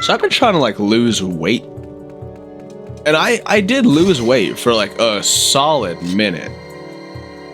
So I've been trying to like lose weight. And I did lose weight for like a solid minute.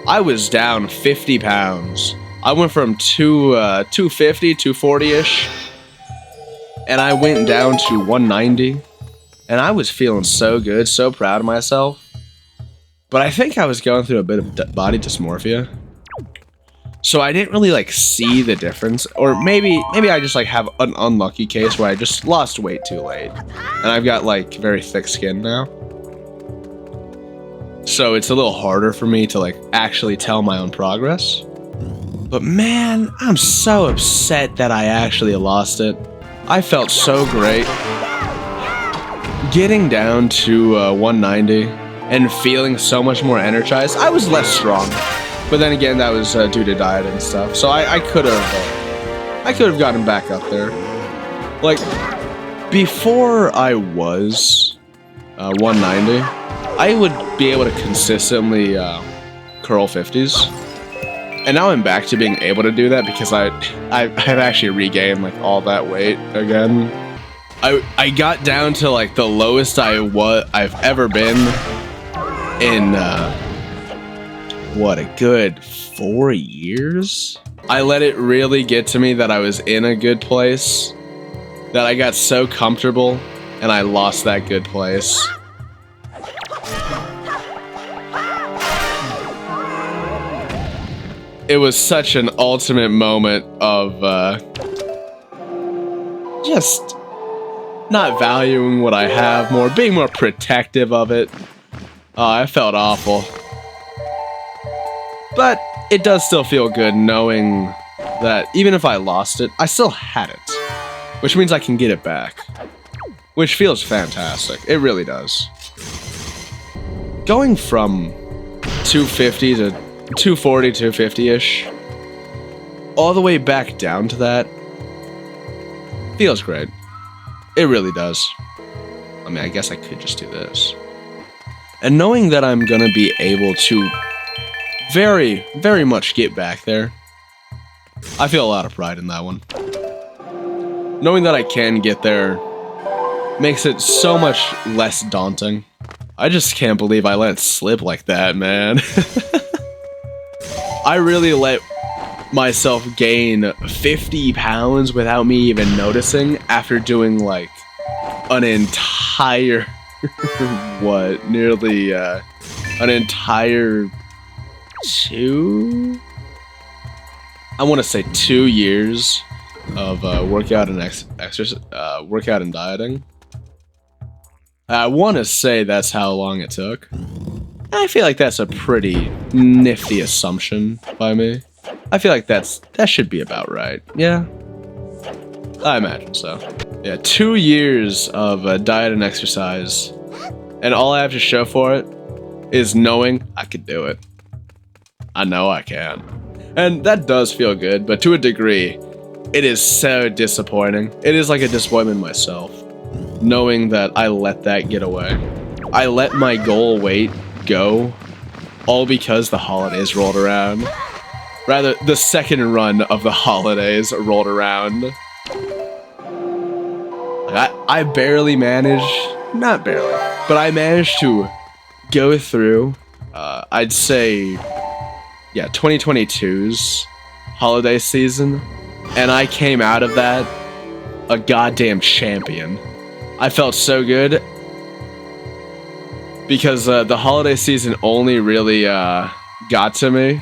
I was down 50 pounds. I went from 250, 240-ish. And I went down to 190. And I was feeling so good, so proud of myself. But I think I was going through a bit of body dysmorphia. So I didn't really like see the difference. Or maybe I just like have an unlucky case where I just lost weight too late. And I've got like very thick skin now. So it's a little harder for me to like actually tell my own progress. But man, I'm so upset that I actually lost it. I felt so great. Getting down to 190 and feeling so much more energized. I was less strong. But then again, that was due to diet and stuff. So I could have gotten back up there. Like, before I was 190, I would be able to consistently curl 50s. And now I'm back to being able to do that because I've actually regained like all that weight again. I got down to like the lowest I've ever been in what, a good 4 years? I let it really get to me that I was in a good place, that I got so comfortable, and I lost that good place. It was such an ultimate moment of just not valuing what I have more, being more protective of it. I felt awful. But it does still feel good knowing that even if I lost it, I still had it. Which means I can get it back. Which feels fantastic. It really does. Going from 250 to 240, 250-ish, all the way back down to that, feels great. It really does. I mean, I guess I could just do this. And knowing that I'm gonna be able to very, very much get back there, I feel a lot of pride in that one. Knowing that I can get there makes it so much less daunting. I just can't believe I let it slip like that, man. I really let myself gain 50 pounds without me even noticing after doing like an entire what, nearly an entire I want to say 2 years of workout and exercise, workout and dieting. I want to say that's how long it took. I feel like that's a pretty nifty assumption by me. I feel like that should be about right. Yeah, I imagine so. Yeah, 2 years of diet and exercise, and all I have to show for it is knowing I could do it. I know I can. And that does feel good, but to a degree, it is so disappointing. It is like a disappointment myself, knowing that I let that get away. I let my goal weight go, all because the holidays rolled around. Rather, the second run of the holidays rolled around. I barely managed, not barely, but I managed to go through, I'd say, yeah, 2022's holiday season, and I came out of that a goddamn champion. I felt so good because the holiday season only really got to me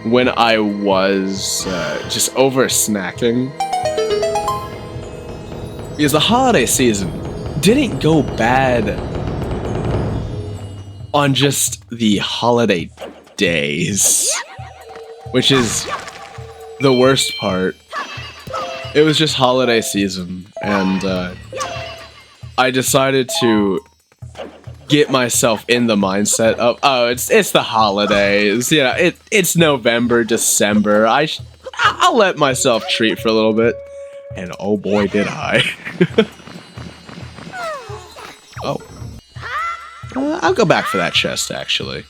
when I was just over snacking. Because the holiday season didn't go bad on just the holiday days, which is the worst part. It was just holiday season, and I decided to get myself in the mindset of, oh, it's the holidays, you know, it's November, December. I'll let myself treat for a little bit, and oh boy, did I! Oh, I'll go back for that chest actually.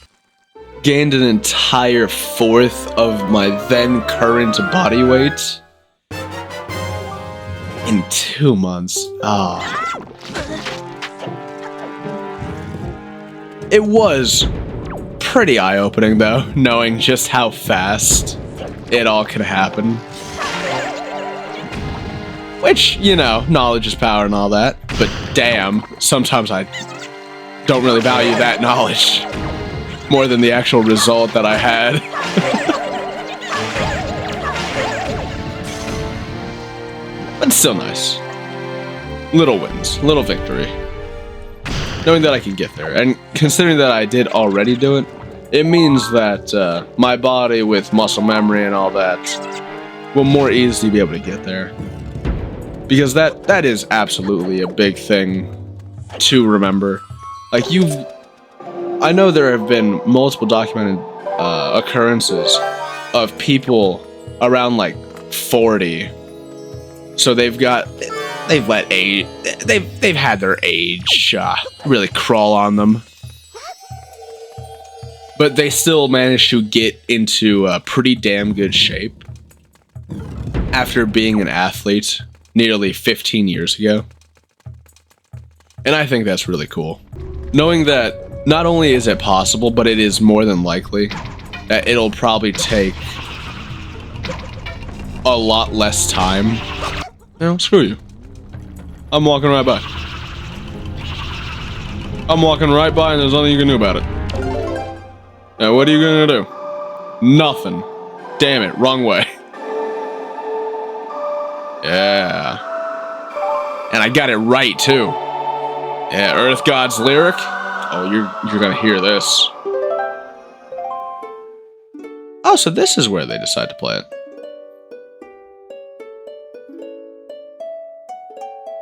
Gained an entire fourth of my then current body weight. In 2 months. Ah. It was pretty eye-opening, though, knowing just how fast it all could happen. Which, you know, knowledge is power and all that. But damn, sometimes I don't really value that knowledge more than the actual result that I had. But still nice. Little wins, little victory. Knowing that I can get there, and considering that I did already do it, it means that my body with muscle memory and all that will more easily be able to get there. Because that is absolutely a big thing to remember. Like I know there have been multiple documented occurrences of people around like 40. So they've had their age really crawl on them. But they still managed to get into pretty damn good shape after being an athlete nearly 15 years ago. And I think that's really cool. Knowing that not only is it possible, but it is more than likely that it'll probably take a lot less time. You know, screw you. I'm walking right by. I'm walking right by and there's nothing you can do about it. Now, what are you gonna do? Nothing. Damn it, wrong way. Yeah. And I got it right, too. Yeah, Earth God's lyric. Oh, you're gonna hear this. Oh, so this is where they decide to play it.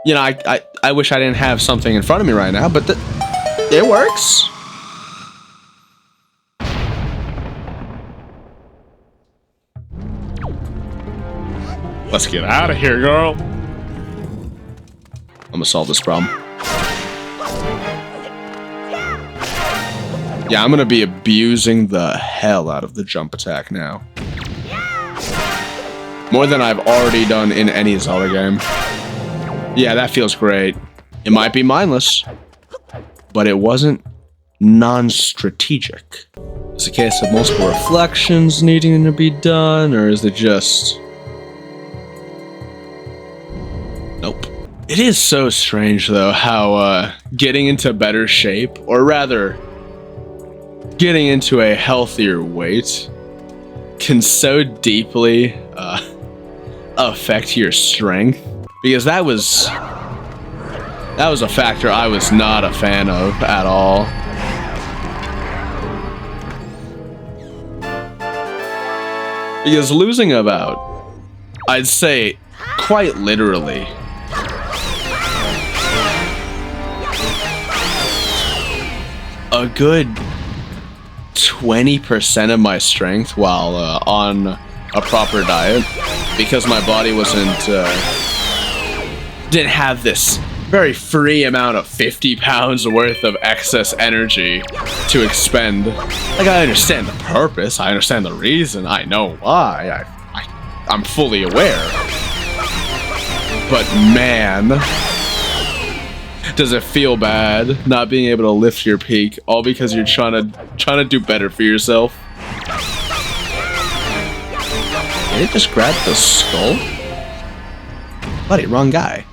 You know, I wish I didn't have something in front of me right now, but it works. Let's get out of here, girl. I'm gonna solve this problem. Yeah, I'm gonna be abusing the hell out of the jump attack now. More than I've already done in any Zelda game. Yeah, that feels great. It might be mindless, but it wasn't non-strategic. Is it a case of multiple reflections needing to be done, or is it just... Nope. It is so strange, though, how getting into better shape, or rather, getting into a healthier weight, can so deeply affect your strength. Because that was a factor I was not a fan of at all. Because losing about, I'd say, quite literally, a good 20% of my strength while on a proper diet, because my body didn't have this very free amount of 50 pounds worth of excess energy to expend. Like, I understand the purpose, I understand the reason, I know why, I'm fully aware. But man, does it feel bad not being able to lift your peak, all because you're trying to do better for yourself? Did it just grab the skull? Buddy, wrong guy.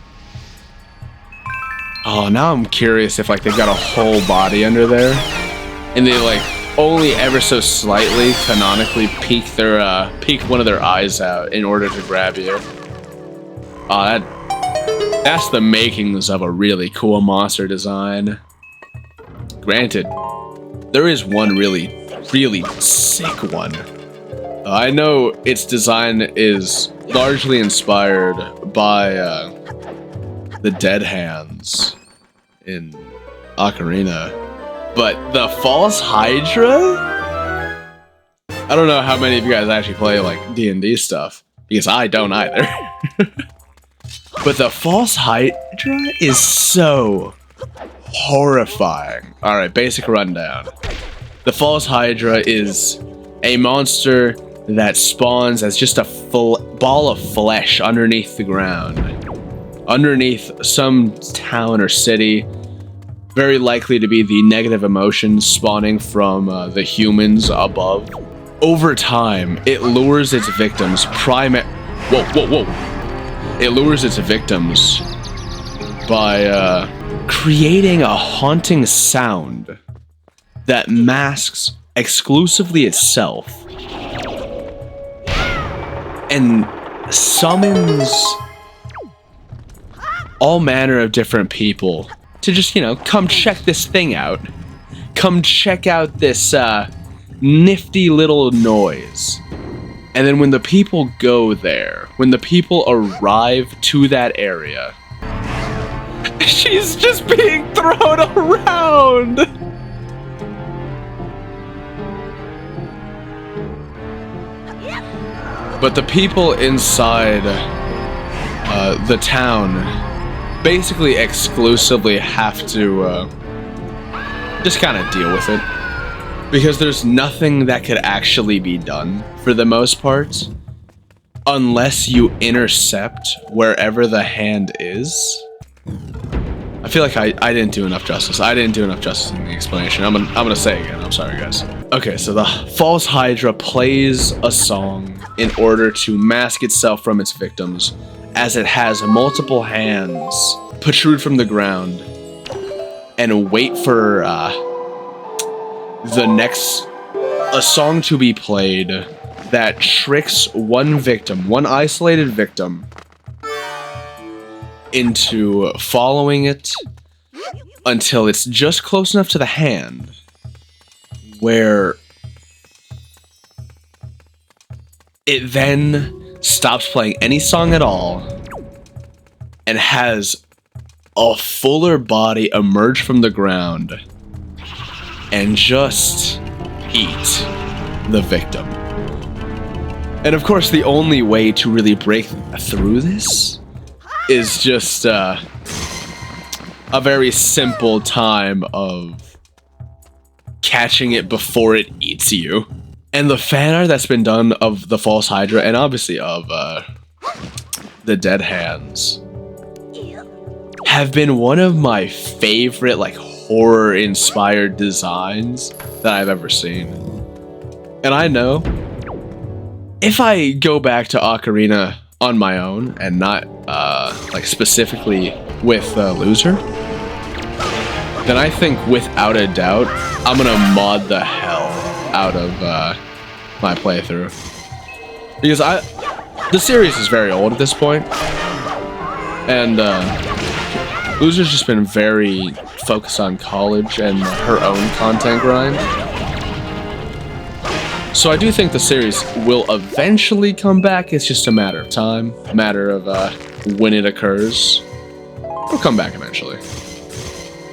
Oh, now I'm curious if like they've got a whole body under there, and they like only ever so slightly canonically peek one of their eyes out in order to grab you. Oh, that's the makings of a really cool monster design. Granted, there is one really sick one. I know its design is largely inspired by the Dead Hands in Ocarina, but the False Hydra? I don't know how many of you guys actually play like D&D stuff, because I don't either. But the False Hydra is so horrifying. Alright, basic rundown. The False Hydra is a monster that spawns as just a ball of flesh underneath the ground. underneath some town or city, very likely to be the negative emotions spawning from the humans above. Over time, it lures its victims It lures its victims by creating a haunting sound that masks exclusively itself and summons all manner of different people to just, you know, come check this thing out. Come check out this nifty little noise. And then when the people go there, when the people arrive to that area, she's just being thrown around. But the people inside the town basically exclusively have to just kind of deal with it. Because there's nothing that could actually be done, for the most part, unless you intercept wherever the hand is. I feel like I didn't do enough justice. I didn't do enough justice in the explanation. I'm gonna say it again. I'm sorry, guys. Okay, so the false Hydra plays a song in order to mask itself from its victims, as it has multiple hands protrude from the ground and wait for a song to be played that tricks one victim, one isolated victim, into following it until it's just close enough to the hand where it then stops playing any song at all and has a fuller body emerge from the ground and just eat the victim. And of course, the only way to really break through this is just a very simple time of catching it before it eats you. And the fan art that's been done of the false Hydra, and obviously of the dead hands, have been one of my favorite, like, horror-inspired designs that I've ever seen. And I know, if I go back to Ocarina on my own, and not, like, specifically with Loser, then I think, without a doubt, I'm gonna mod the hell out of my playthrough. Because the series is very old at this point, and Loser's just been very focused on college and her own content grind. So I do think the series will eventually come back. It's just a matter of time, a matter of when it occurs. It'll come back eventually.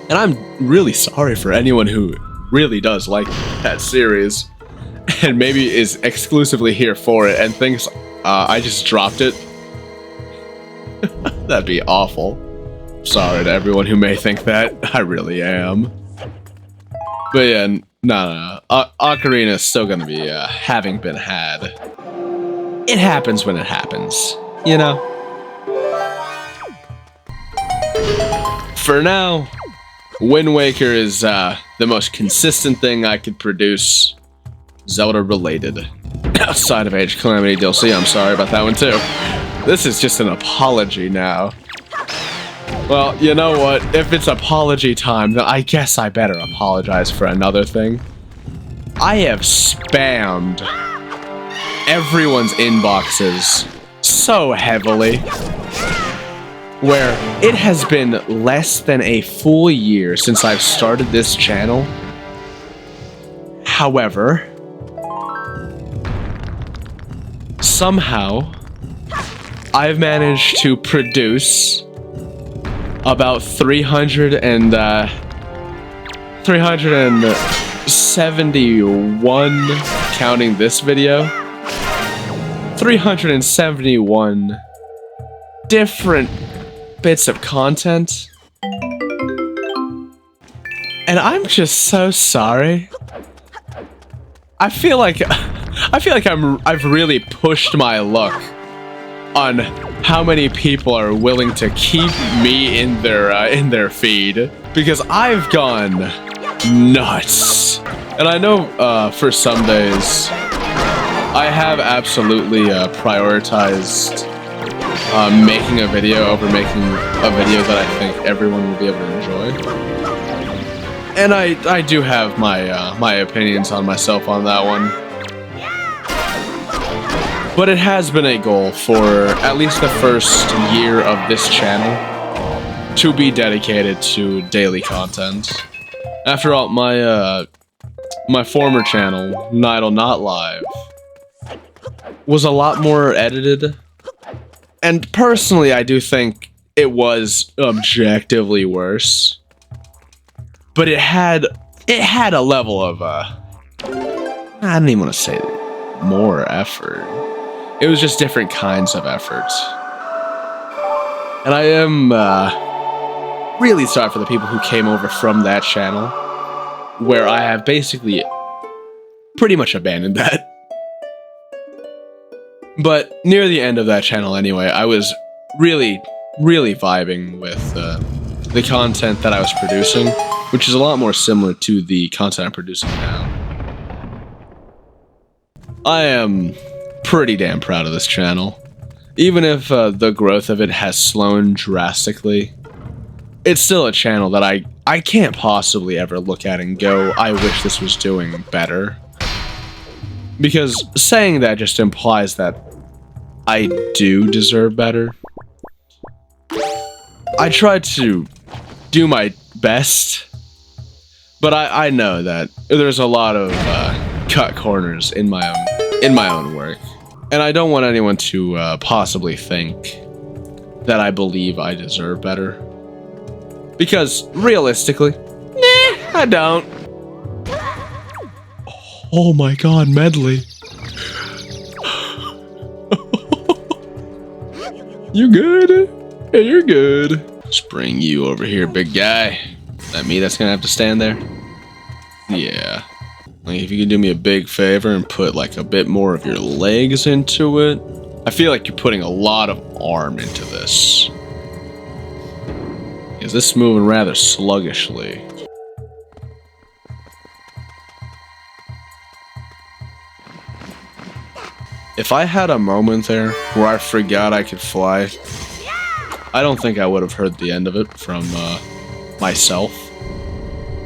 And I'm really sorry for anyone who really does like that series and maybe is exclusively here for it and thinks I just dropped it. That'd be awful. Sorry to everyone who may think that. I really am. But yeah, no. Ocarina is still gonna be having been had. It happens when it happens, you know? For now, Wind Waker is the most consistent thing I could produce Zelda related. Outside of Age Calamity DLC, I'm sorry about that one too. This is just an apology now. Well, you know what? If it's apology time, then I guess I better apologize for another thing. I have spammed everyone's inboxes so heavily, where it has been less than a full year since I've started this channel. However, somehow, I've managed to produce about 371, counting this video, 371 different bits of content. And I'm just so sorry. I feel like I've really pushed my luck on how many people are willing to keep me in their feed, because I've gone nuts. And I know for some days I have absolutely prioritized making a video over making a video that I think everyone will be able to enjoy. And I do have my opinions on myself on that one. But it has been a goal for at least the first year of this channel to be dedicated to daily content. After all, my former channel, Nydal Not Live, was a lot more edited. And personally, I do think it was objectively worse. But it had a level of I don't even want to say more effort. It was just different kinds of effort. And I am really sorry for the people who came over from that channel, where I have basically pretty much abandoned that. But near the end of that channel anyway, I was really vibing with the content that I was producing, which is a lot more similar to the content I'm producing now. I am pretty damn proud of this channel. Even if the growth of it has slowed drastically, it's still a channel that I can't possibly ever look at and go, I wish this was doing better. Because saying that just implies that I do deserve better. I try to do my best, but I know that there's a lot of cut corners in my own work. And I don't want anyone to possibly think that I believe I deserve better. Because, realistically, I don't. Oh my god, Medley. You good? Yeah, you're good. Just bring you over here, big guy. Is that me that's gonna have to stand there? Yeah. Like, if you could do me a big favor and put like a bit more of your legs into it. I feel like you're putting a lot of arm into this. Is this moving rather sluggishly? If I had a moment there where I forgot I could fly, I don't think I would have heard the end of it from myself.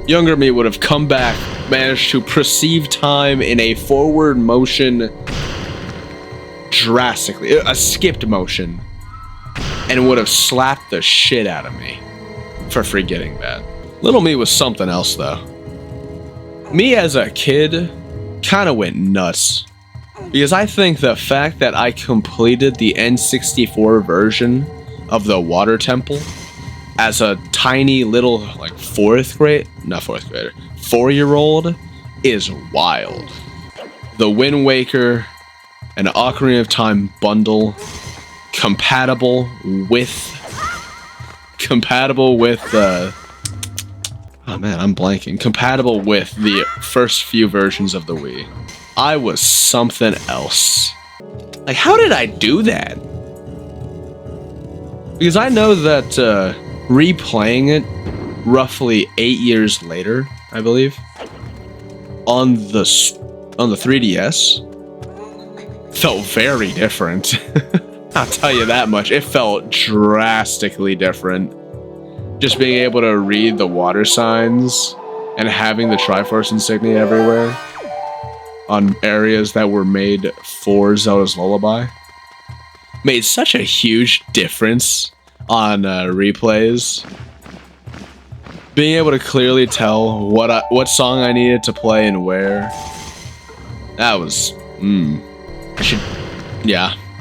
Younger me would have come back, managed to perceive time in a forward motion drastically, a skipped motion, and would have slapped the shit out of me for forgetting that. Little me was something else though. Me as a kid kind of went nuts. Because I think the fact that I completed the N64 version of the Water Temple as a tiny little, like, 4-year-old is wild. The Wind Waker and Ocarina of Time bundle compatible with oh man, I'm blanking. Compatible with the first few versions of the Wii. I was something else. Like, how did I do that? Because I know that replaying it roughly 8 years later, I believe, on the 3DS, felt very different. I'll tell you that much. It felt drastically different. Just being able to read the water signs and having the Triforce insignia everywhere on areas that were made for Zelda's Lullaby made such a huge difference on replays. Being able to clearly tell what song I needed to play and where, that was I should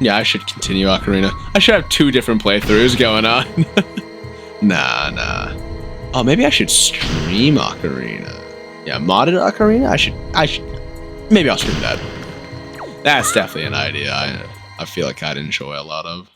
I should continue Ocarina. I should have 2 different playthroughs going on. Nah. Oh, maybe I should stream Ocarina. Yeah, modded Ocarina? I should maybe I'll stream that. That's definitely an idea I feel like I'd enjoy a lot of.